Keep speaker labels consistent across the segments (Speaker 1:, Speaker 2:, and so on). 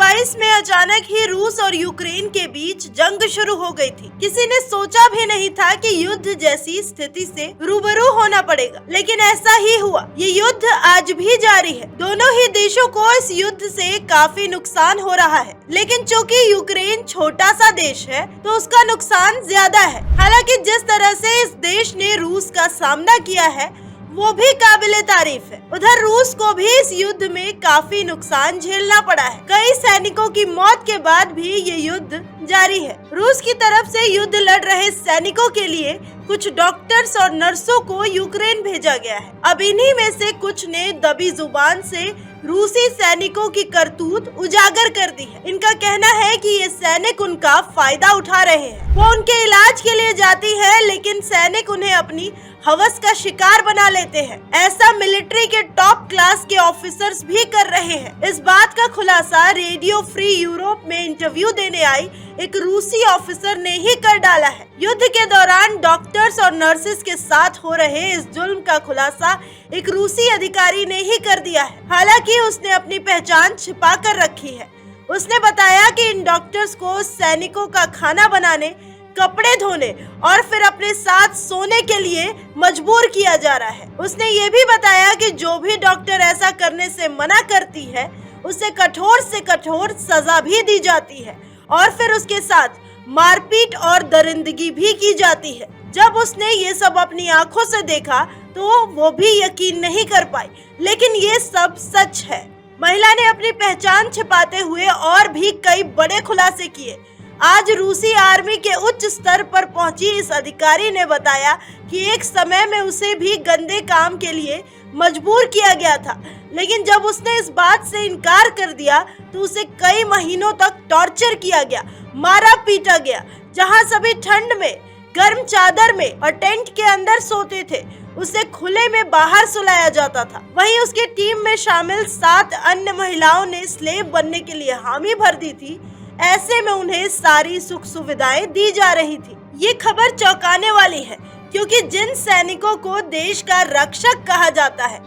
Speaker 1: 2022 में अचानक ही रूस और यूक्रेन के बीच जंग शुरू हो गई थी। किसी ने सोचा भी नहीं था कि युद्ध जैसी स्थिति से रूबरू होना पड़ेगा, लेकिन ऐसा ही हुआ। ये युद्ध आज भी जारी है। दोनों ही देशों को इस युद्ध से काफी नुकसान हो रहा है, लेकिन चूंकि यूक्रेन छोटा सा देश है तो उसका नुकसान ज्यादा है। हालांकि जिस तरह से इस देश ने रूस का सामना किया है वो भी काबिले तारीफ है। उधर रूस को भी इस युद्ध में काफी नुकसान झेलना पड़ा है। कई सैनिकों की मौत के बाद भी ये युद्ध जारी है। रूस की तरफ से युद्ध लड़ रहे सैनिकों के लिए कुछ डॉक्टर्स और नर्सों को यूक्रेन भेजा गया है। अब इन्हीं में से कुछ ने दबी जुबान से रूसी सैनिकों की करतूत उजागर कर दी है। इनका कहना है कि ये सैनिक उनका फायदा उठा रहे हैं। वो उनके इलाज के लिए जाती है, लेकिन सैनिक उन्हें अपनी हवस का शिकार बना लेते हैं। ऐसा मिलिट्री के टॉप क्लास के ऑफिसर्स भी कर रहे हैं। इस बात का खुलासा रेडियो फ्री यूरोप में इंटरव्यू देने आई एक रूसी ऑफिसर ने ही कर डाला है। युद्ध के दौरान डॉक्टर्स और नर्सेस के साथ हो रहे इस जुल्म का खुलासा एक रूसी अधिकारी ने ही कर दिया है। हालांकि उसने अपनी पहचान छिपा कर रखी है। उसने बताया कि इन डॉक्टर्स को सैनिकों का खाना बनाने, कपड़े धोने और फिर अपने साथ सोने के लिए मजबूर किया जा रहा है। उसने ये भी बताया कि जो भी डॉक्टर ऐसा करने से मना करती है उसे कठोर से कठोर सजा भी दी जाती है और फिर उसके साथ मारपीट और दरिंदगी भी की जाती है। जब उसने ये सब अपनी आंखों से देखा तो वो भी यकीन नहीं कर पाई, लेकिन ये सब सच है। महिला ने अपनी पहचान छिपाते हुए और भी कई बड़े खुलासे किए। आज रूसी आर्मी के उच्च स्तर पर पहुंची इस अधिकारी ने बताया कि एक समय में उसे भी गंदे काम के लिए मजबूर किया गया था, लेकिन जब उसने इस बात से इनकार कर दिया तो उसे कई महीनों तक टॉर्चर किया गया, मारा पीटा गया। जहां सभी ठंड में गर्म चादर में और टेंट के अंदर सोते थे, उसे खुले में बाहर सुलाया जाता था। वहीं उसकी टीम में शामिल 7 अन्य महिलाओं ने स्लेव बनने के लिए हामी भर दी थी। ऐसे में उन्हें सारी सुख सुविधाएं दी जा रही थी। ये खबर चौंकाने वाली है, क्योंकि जिन सैनिकों को देश का रक्षक कहा जाता है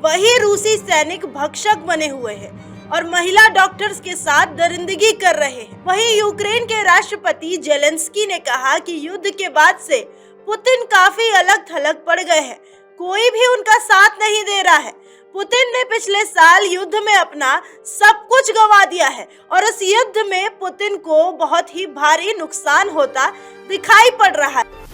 Speaker 1: वही रूसी सैनिक भक्षक बने हुए हैं और महिला डॉक्टर्स के साथ दरिंदगी कर रहे हैं। वहीं यूक्रेन के राष्ट्रपति जेलेंस्की ने कहा कि युद्ध के बाद से पुतिन काफी अलग थलग पड़ गए हैं। कोई भी उनका साथ नहीं दे रहा है। पुतिन ने पिछले साल युद्ध में अपना सब कुछ गंवा दिया है और उस युद्ध में पुतिन को बहुत ही भारी नुकसान होता दिखाई पड़ रहा है।